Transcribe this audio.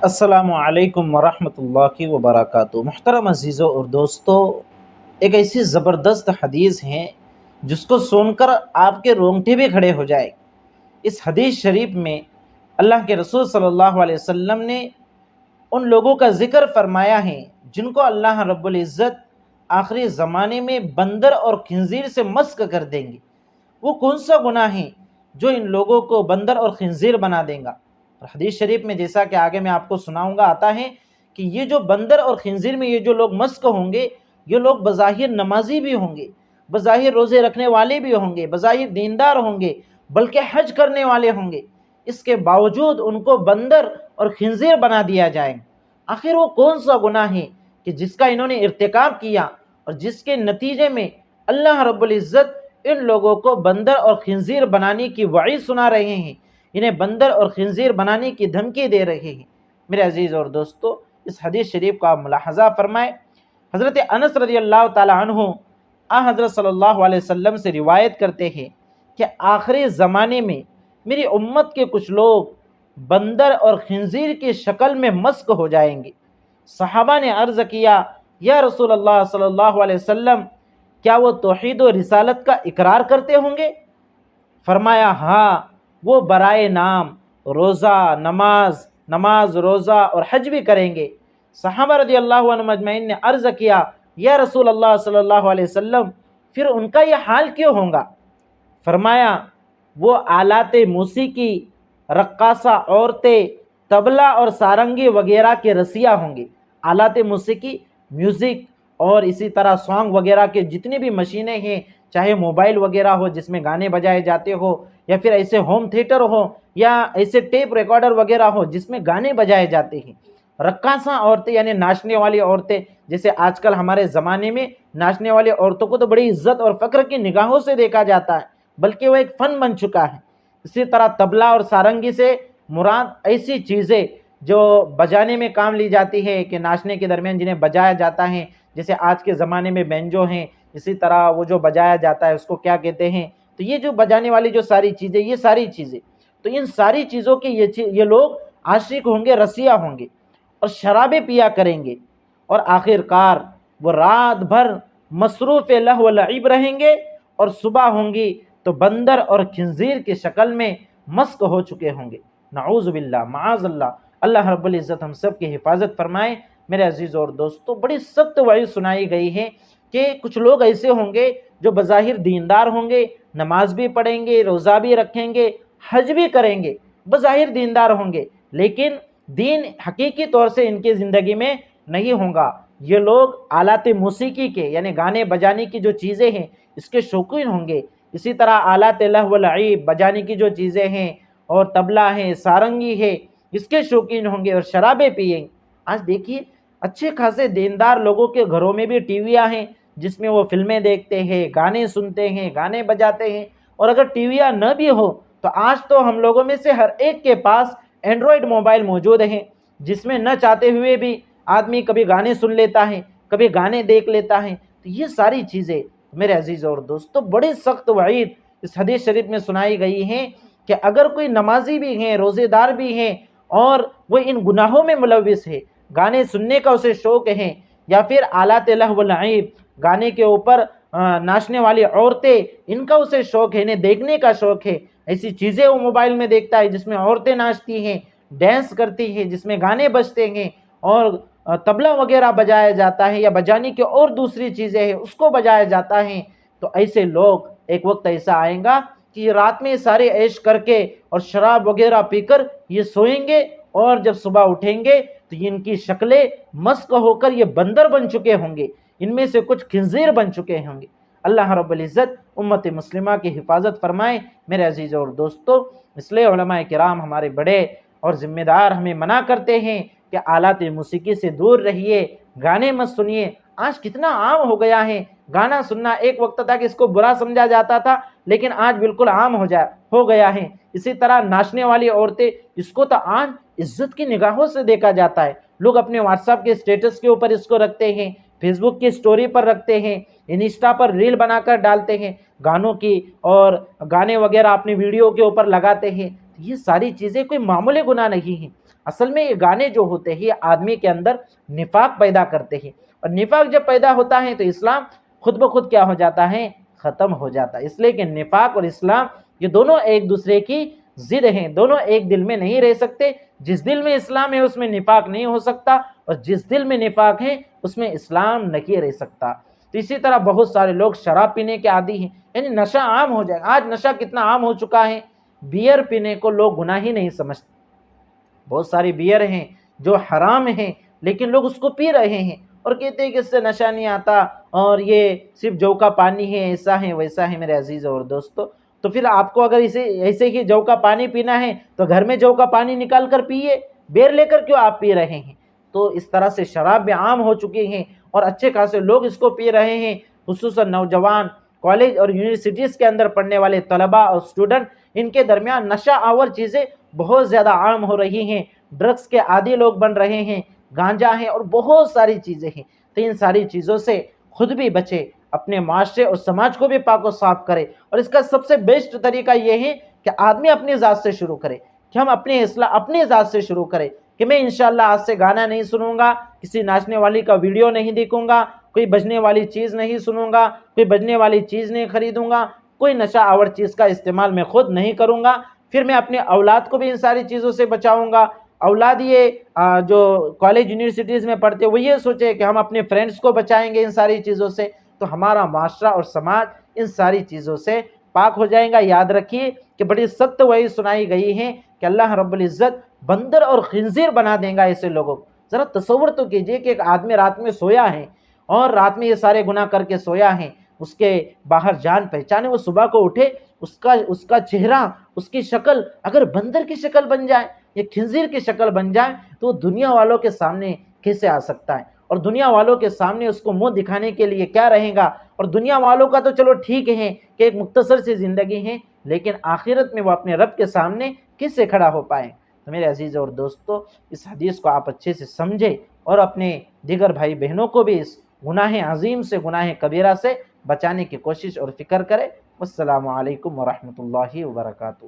السلام علیکم ورحمۃ اللہ وبرکاتہ۔ محترم عزیزوں اور دوستو، ایک ایسی زبردست حدیث ہے جس کو سن کر آپ کے رونگٹے بھی کھڑے ہو جائے۔ اس حدیث شریف میں اللہ کے رسول صلی اللہ علیہ وسلم نے ان لوگوں کا ذکر فرمایا ہے جن کو اللہ رب العزت آخری زمانے میں بندر اور خنزیر سے مسک کر دیں گے۔ وہ کون سا گناہ ہے جو ان لوگوں کو بندر اور خنزیر بنا دے گا؟ اور حدیث شریف میں جیسا کہ آگے میں آپ کو سناؤں گا آتا ہے کہ یہ جو بندر اور خنزیر میں یہ جو لوگ مسک ہوں گے، یہ لوگ بظاہر نمازی بھی ہوں گے، بظاہر روزے رکھنے والے بھی ہوں گے، بظاہر دیندار ہوں گے، بلکہ حج کرنے والے ہوں گے، اس کے باوجود ان کو بندر اور خنزیر بنا دیا جائے گا۔ آخر وہ کون سا گناہ ہے کہ جس کا انہوں نے ارتکاب کیا اور جس کے نتیجے میں اللہ رب العزت ان لوگوں کو بندر اور خنزیر بنانے کی وعید سنا رہے ہیں، انہیں بندر اور خنزیر بنانے کی دھمکی دے رہے ہیں؟ میرے عزیز اور دوستو، اس حدیث شریف کا ملاحظہ فرمائیں۔ حضرت انس رضی اللہ تعالی عنہ حضرت صلی اللہ علیہ وسلم سے روایت کرتے ہیں کہ آخری زمانے میں میری امت کے کچھ لوگ بندر اور خنزیر کی شکل میں مسک ہو جائیں گے۔ صحابہ نے عرض کیا، یا رسول اللہ صلی اللہ علیہ وسلم، کیا وہ توحید و رسالت کا اقرار کرتے ہوں گے؟ فرمایا، ہاں، وہ برائے نام روزہ نماز روزہ اور حج بھی کریں گے۔ صحابہ رضی اللہ عنہ مجمعین نے عرض کیا، یا رسول اللہ صلی اللہ علیہ وسلم، پھر ان کا یہ حال کیوں ہوگا؟ فرمایا، وہ آلات موسیقی، رقاصہ عورتیں، طبلہ اور سارنگی وغیرہ کے رسیا ہوں گے۔ آلات موسیقی، میوزک اور اسی طرح سانگ وغیرہ کے جتنی بھی مشینیں ہیں، چاہے موبائل وغیرہ ہو جس میں گانے بجائے جاتے ہو، یا پھر ایسے ہوم تھیٹر ہو، یا ایسے ٹیپ ریکارڈر وغیرہ ہو جس میں گانے بجائے جاتے ہیں۔ رقاصہ عورتیں یعنی ناچنے والی عورتیں، جیسے آج کل ہمارے زمانے میں ناچنے والی عورتوں کو تو بڑی عزت اور فخر کی نگاہوں سے دیکھا جاتا ہے، بلکہ وہ ایک فن بن چکا ہے۔ اسی طرح طبلہ اور سارنگی سے مراد ایسی چیزیں جو بجانے میں کام لی جاتی ہے کہ ناچنے کے درمیان جنہیں بجایا جاتا ہے، جیسے آج کے زمانے میں بینجو ہیں، اسی طرح وہ جو بجایا جاتا ہے اس کو کیا کہتے ہیں؟ تو یہ جو بجانے والی جو ساری چیزیں، یہ ساری چیزیں، تو ان ساری چیزوں کے یہ لوگ عاشق ہوں گے، رسیا ہوں گے اور شرابیں پیا کریں گے، اور آخر کار وہ رات بھر مصروف لہو و لعب رہیں گے، اور صبح ہوں گی تو بندر اور خنزیر کی شکل میں مسک ہو چکے ہوں گے۔ نعوذ باللہ، معاذ اللہ، اللہ رب العزت ہم سب کی حفاظت فرمائے۔ میرے عزیز اور دوستو، بڑی سخت وعید سنائی گئی ہے کہ کچھ لوگ ایسے ہوں گے جو بظاہر دیندار ہوں گے، نماز بھی پڑھیں گے، روزہ بھی رکھیں گے، حج بھی کریں گے، بظاہر دیندار ہوں گے، لیکن دین حقیقی طور سے ان کی زندگی میں نہیں ہوگا۔ یہ لوگ آلات موسیقی کے یعنی گانے بجانے کی جو چیزیں ہیں اس کے شوقین ہوں گے، اسی طرح آلات لہو و لعب بجانے کی جو چیزیں ہیں، اور طبلہ ہے، سارنگی ہے، اس کے شوقین ہوں گے اور شرابیں پئیں گے۔ آج دیکھیے، اچھے خاصے دیندار لوگوں کے گھروں میں بھی ٹی ویاں ہیں جس میں وہ فلمیں دیکھتے ہیں، گانے سنتے ہیں، گانے بجاتے ہیں، اور اگر ٹی ویاں نہ بھی ہو تو آج تو ہم لوگوں میں سے ہر ایک کے پاس اینڈرائڈ موبائل موجود ہیں، جس میں نہ چاہتے ہوئے بھی آدمی کبھی گانے سن لیتا ہے، کبھی گانے دیکھ لیتا ہے۔ تو یہ ساری چیزیں میرے عزیز اور دوستو، بڑی سخت وعید اس حدیث شریف میں سنائی گئی ہیں کہ اگر کوئی نمازی بھی ہیں، روزے دار بھی ہیں، اور وہ ان گناہوں میں ملوث ہے، گانے سننے کا اسے شوق ہے، یا پھر آلات لہو و لعب گانے کے اوپر ناچنے والی عورتیں، ان کا اسے شوق ہے، انہیں دیکھنے کا شوق ہے، ایسی چیزیں وہ موبائل میں دیکھتا ہے جس میں عورتیں ناچتی ہیں، ڈانس کرتی ہیں، جس میں گانے بجتے ہیں، اور طبلہ وغیرہ بجایا جاتا ہے، یا بجانے کی اور دوسری چیزیں ہیں اس کو بجایا جاتا ہے، تو ایسے لوگ ایک وقت ایسا آئے گا کہ رات میں سارے عیش کر کے اور شراب وغیرہ پی کر یہ سوئیں گے، اور جب صبح اٹھیں گے تو ان کی شکلیں مسک ہو کر یہ بندر بن چکے ہوں گے، ان میں سے کچھ خنزیر بن چکے ہوں گے۔ اللہ رب العزت امت مسلمہ کی حفاظت فرمائے۔ میرے عزیز اور دوستو، اس لیے علماء کرام ہمارے بڑے اور ذمہ دار ہمیں منع کرتے ہیں کہ آلات موسیقی سے دور رہیے، گانے مت سنیے۔ آج کتنا عام ہو گیا ہے گانا سننا، ایک وقت تھا کہ اس کو برا سمجھا جاتا تھا، لیکن آج بالکل عام ہو گیا ہے۔ اسی طرح ناچنے والی عورتیں، اس کو تو آج عزت کی نگاہوں سے دیکھا جاتا ہے، لوگ اپنے واٹس ایپ کے اسٹیٹس کے اوپر اس کو رکھتے ہیں، فیس بک کی سٹوری پر رکھتے ہیں، انسٹا پر ریل بنا کر ڈالتے ہیں گانوں کی، اور گانے وغیرہ اپنی ویڈیو کے اوپر لگاتے ہیں۔ یہ ساری چیزیں کوئی معمولی گناہ نہیں ہیں۔ اصل میں یہ گانے جو ہوتے ہیں یہ آدمی کے اندر نفاق پیدا کرتے ہیں، اور نفاق جب پیدا ہوتا ہے تو اسلام خود بخود کیا ہو جاتا ہے؟ ختم ہو جاتا ہے۔ اس لیے کہ نفاق اور اسلام یہ دونوں ایک دوسرے کی ضد ہیں، دونوں ایک دل میں نہیں رہ سکتے۔ جس دل میں اسلام ہے اس میں نفاق نہیں ہو سکتا، اور جس دل میں نفاق ہے اس میں اسلام نہیں رہ سکتا۔ تو اسی طرح بہت سارے لوگ شراب پینے کے عادی ہیں، یعنی نشہ عام ہو جائے۔ آج نشہ کتنا عام ہو چکا ہے، بیئر پینے کو لوگ گناہ ہی نہیں سمجھتے۔ بہت ساری بیئر ہیں جو حرام ہیں، لیکن لوگ اس کو پی رہے ہیں اور کہتے ہیں کہ اس سے نشہ نہیں آتا، اور یہ صرف جو کا پانی ہے، ایسا ہے ویسا ہے۔ میرے عزیز اور دوستو، تو پھر آپ کو اگر ایسے ہی جو کا پانی پینا ہے تو گھر میں جو کا پانی نکال کر پیئے، بیئر لے کر کیوں آپ پی رہے ہیں؟ تو اس طرح سے شراب بھی عام ہو چکی ہیں، اور اچھے خاصے لوگ اس کو پی رہے ہیں، خصوصاً نوجوان، کالج اور یونیورسٹیز کے اندر پڑھنے والے طلباء اور اسٹوڈنٹ، ان کے درمیان نشہ آور چیزیں بہت زیادہ عام ہو رہی ہیں۔ ڈرگس کے عادی لوگ بن رہے ہیں، گانجا ہے اور بہت ساری چیزیں ہیں۔ تو ان ساری چیزوں سے خود بھی بچے، اپنے معاشرے اور سماج کو بھی پاک و صاف کرے۔ اور اس کا سب سے بیسٹ طریقہ یہ ہے کہ آدمی اپنی ذات سے شروع کرے، کہ ہم اپنی ذات سے شروع کریں، کہ میں انشاءاللہ آج سے گانا نہیں سنوں گا، کسی ناچنے والی کا ویڈیو نہیں دیکھوں گا، کوئی بجنے والی چیز نہیں سنوں گا، کوئی بجنے والی چیز نہیں خریدوں گا، کوئی نشہ آور چیز کا استعمال میں خود نہیں کروں گا۔ پھر میں اپنے اولاد کو بھی ان ساری چیزوں سے بچاؤں گا۔ اولاد یہ جو کالج یونیورسٹیز میں پڑھتے وہ یہ سوچے کہ ہم اپنے فرینڈز کو بچائیں گے ان ساری چیزوں سے، تو ہمارا معاشرہ اور سماج ان ساری چیزوں سے پاک ہو جائیں گا۔ یاد رکھیے کہ بڑی سخت وعید سنائی گئی ہے کہ اللہ رب العزت بندر اور خنزیر بنا دیں گا ایسے لوگوں کو۔ ذرا تصور تو کیجئے کہ ایک آدمی رات میں سویا ہے، اور رات میں یہ سارے گناہ کر کے سویا ہے، اس کے باہر جان پہچانے، وہ صبح کو اٹھے، اس کا چہرہ، اس کی شکل اگر بندر کی شکل بن جائے یا خنزیر کی شکل بن جائے تو وہ دنیا والوں کے سامنے کیسے آ سکتا ہے؟ اور دنیا والوں کے سامنے اس کو منہ دکھانے کے لیے کیا رہے گا؟ اور دنیا والوں کا تو چلو ٹھیک ہے کہ ایک مختصر سی زندگی ہے، لیکن آخرت میں وہ اپنے رب کے سامنے کس سے کھڑا ہو پائے؟ تو میرے عزیز اور دوستو، اس حدیث کو آپ اچھے سے سمجھیں، اور اپنے دیگر بھائی بہنوں کو بھی اس گناہ عظیم سے، گناہ کبیرہ سے بچانے کی کوشش اور فکر کریں۔ والسلام علیکم ورحمۃ اللہ وبرکاتہ۔